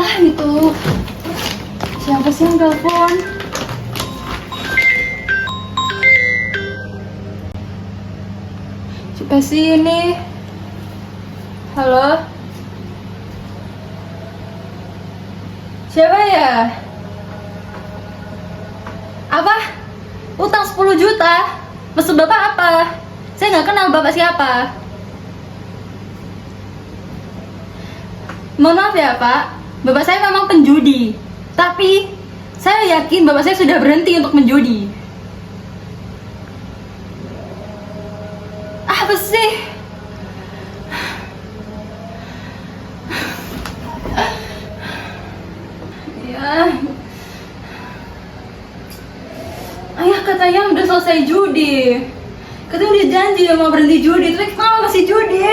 Itu siapa sih yang telepon? Coba sini. Halo? Siapa ya? Apa? Utang 10 juta? Maksud bapak apa? Saya nggak kenal bapak siapa. Mohon maaf ya pak, bapak saya memang penjudi. Tapi saya yakin bapak saya sudah berhenti untuk menjudi. Apa sih? Ya. Ayah katanya udah selesai judi. Katanya udah janji dia mau berhenti judi, tapi kenapa masih judi?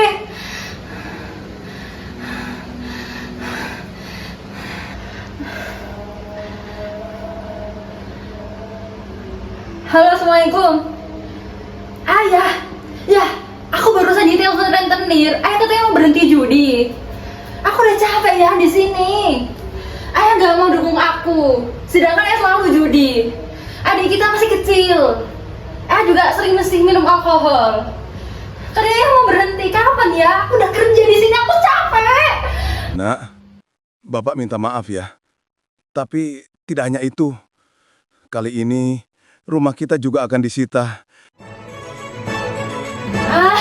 Halo, assalamualaikum. Ayah, ya, aku barusan ditelepon rentenir. Ayah katanya mau berhenti judi. Aku udah capek ya di sini. Ayah nggak mau dukung aku, sedangkan ayah selalu judi. Adik kita masih kecil. Ayah juga sering mesti minum alkohol. Katanya ayah mau berhenti. Kapan ya? Aku udah kerja di sini, aku capek. Nak, Bapak minta maaf ya. Tapi tidak hanya itu. Kali ini rumah kita juga akan disita. Ah,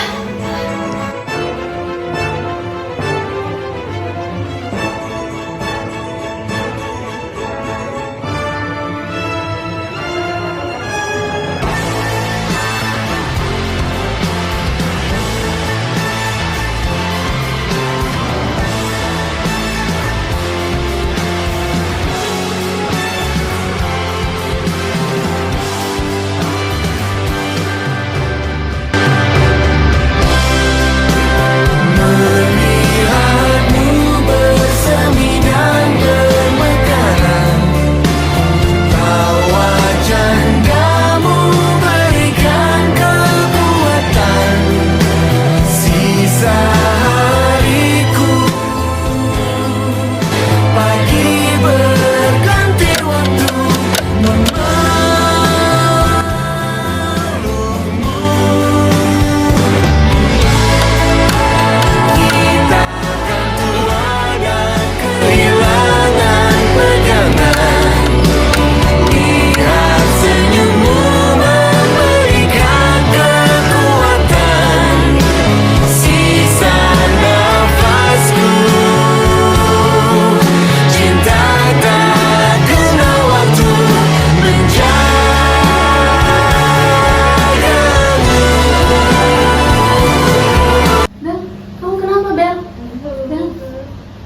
Bel, kamu kenapa Bel?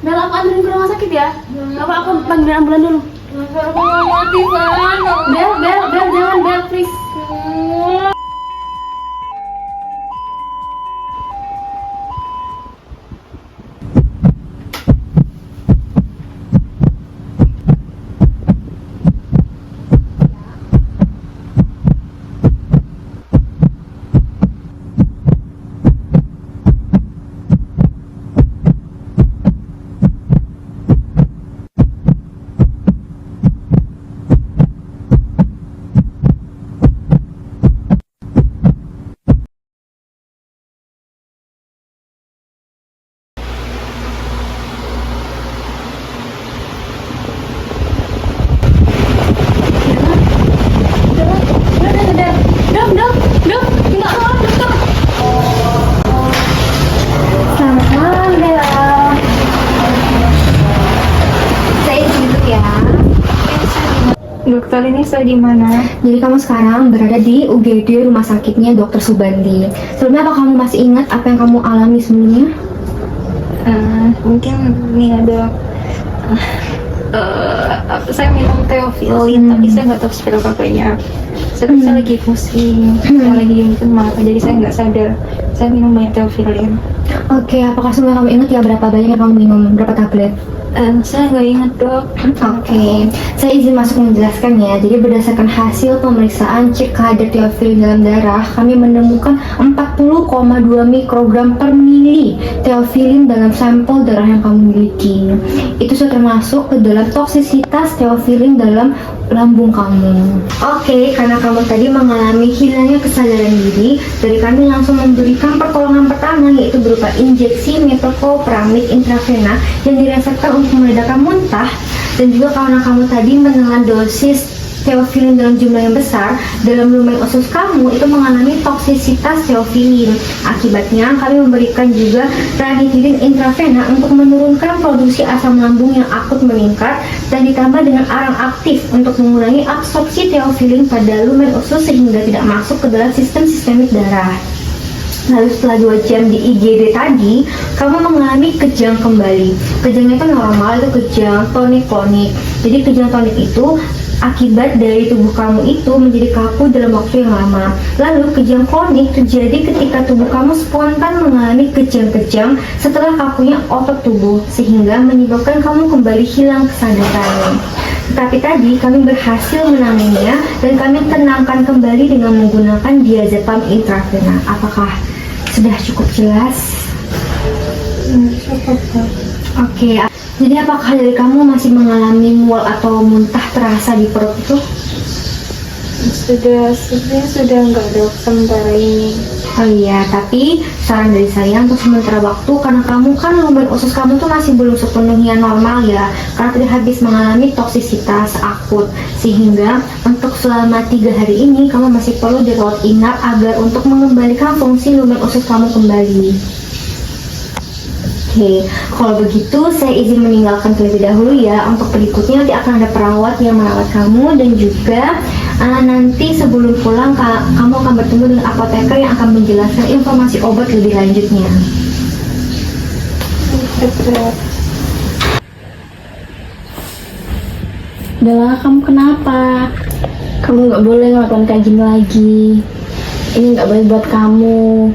Bel, aku anterin ke rumah sakit ya. Aku panggil ambulan dulu. Aku nggak mati, Van. Bel, jangan Bel, please. Selamat malam, Bella. Saya duduk ya. Dokter, ini saya di mana? Jadi kamu sekarang berada di UGD rumah sakitnya Dr. Subandi. Sebelumnya apa kamu masih ingat apa yang kamu alami sebelumnya? Mungkin ini ada saya minum Theophylline, tapi saya nggak tahu seperti apanya. Saya lagi pusing, saya lagi mungkin mata, jadi saya nggak sadar. Saya minum banyak Theophylline. Oke, apakah semua kamu ingat ya berapa banyak yang kamu minum, berapa tablet? Saya nggak ingat dok. Oke, saya izin masuk menjelaskan ya. Jadi berdasarkan hasil pemeriksaan cek kadar teofilin dalam darah, kami menemukan 40,2 mikrogram per mili teofilin dalam sampel darah yang kamu miliki. Itu sudah termasuk ke dalam toksisitas teofilin dalam lambung kamu. Oke, karena kamu tadi mengalami hilangnya kesadaran diri, dari kami langsung memberikan pertolongan pertama, yaitu berupa injeksi metoclopramid intravena yang dirasakan untuk meredakan muntah. Dan juga karena kamu tadi menelan dosis teofilin dalam jumlah yang besar dalam lumen usus kamu, itu mengalami toksisitas teofilin. Akibatnya kami memberikan juga ranitidin intravena untuk menurunkan produksi asam lambung yang akut meningkat, dan ditambah dengan arang aktif untuk mengurangi absorpsi teofilin pada lumen usus sehingga tidak masuk ke dalam sistem sistemik darah. Lalu setelah 2 jam di IGD tadi, kamu mengalami kejang kembali. Kejang itu normal, itu kejang tonik-klonik. Jadi kejang tonik itu akibat dari tubuh kamu itu menjadi kaku dalam waktu yang lama. Lalu kejang kronik terjadi ketika tubuh kamu spontan mengalami kejang-kejang setelah kakunya otot tubuh, sehingga menyebabkan kamu kembali hilang kesadaran. Tetapi tadi kami berhasil menanganinya dan kami tenangkan kembali dengan menggunakan diazepam intravena. Apakah sudah cukup jelas? Cukup dok. Oke, jadi apakah dari kamu masih mengalami mual atau muntah terasa di perut itu? Sebenarnya sudah nggak dok sementara ini. Oh iya, tapi saran dari saya untuk sementara waktu, karena kamu kan lumen usus kamu tuh masih belum sepenuhnya normal ya, karena tidak habis mengalami toksisitas akut, sehingga untuk selama 3 hari ini kamu masih perlu dirawat inap agar untuk mengembalikan fungsi lumen usus kamu kembali. Oke, kalau begitu saya izin meninggalkan terlebih dahulu ya. Untuk berikutnya nanti akan ada perawat yang merawat kamu, dan juga nanti sebelum pulang kamu akan bertemu dengan apoteker yang akan menjelaskan informasi obat lebih lanjutnya. Bella, kamu kenapa? Kamu nggak boleh ngelakuin kayak gini lagi. Ini nggak baik buat kamu.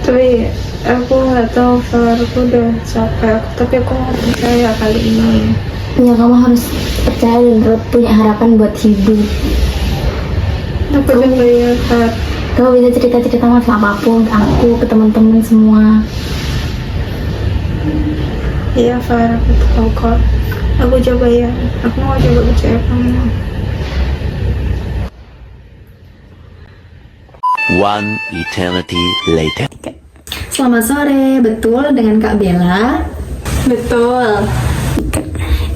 Tapi aku nggak tahu, Far. Aku udah capek. Tapi aku nggak percaya kali ini. Ya, kamu harus percaya dan terus punya harapan buat hidup. Aku juga ya, Far. Kamu bisa cerita-cerita masalah apapun ke aku, ke teman-teman semua. Iya, Far. Aku tahu kok. Aku coba ya. Aku mau coba percaya kamu. One eternity later. Selamat sore, betul dengan Kak Bella? Betul.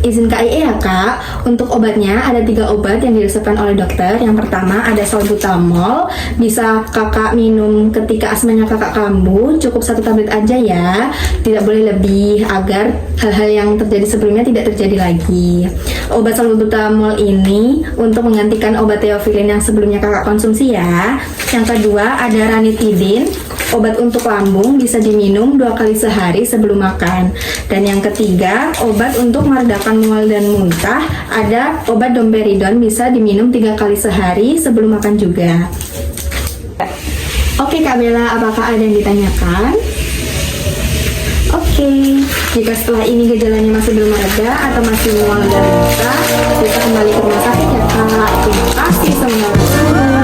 Izin KIE ya Kak, untuk obatnya ada 3 obat yang diresepkan oleh dokter. Yang pertama ada salbutamol, bisa kakak minum ketika asmanya kakak kambuh, cukup 1 tablet aja ya, tidak boleh lebih agar hal-hal yang terjadi sebelumnya tidak terjadi lagi. Obat salbutamol ini untuk menggantikan obat teofilin yang sebelumnya kakak konsumsi ya. Yang kedua ada ranitidin, obat untuk lambung, bisa diminum 2 kali sehari sebelum makan. Dan yang ketiga, obat untuk meredakan mual dan muntah, ada obat domperidon, bisa diminum 3 kali sehari sebelum makan juga. Oke Kak Bella, apakah ada yang ditanyakan? Oke, jika setelah ini gejalanya masih belum mereda atau masih mual dan muntah, bisa kembali ke rumah sakit ya Kak. Terima kasih semuanya.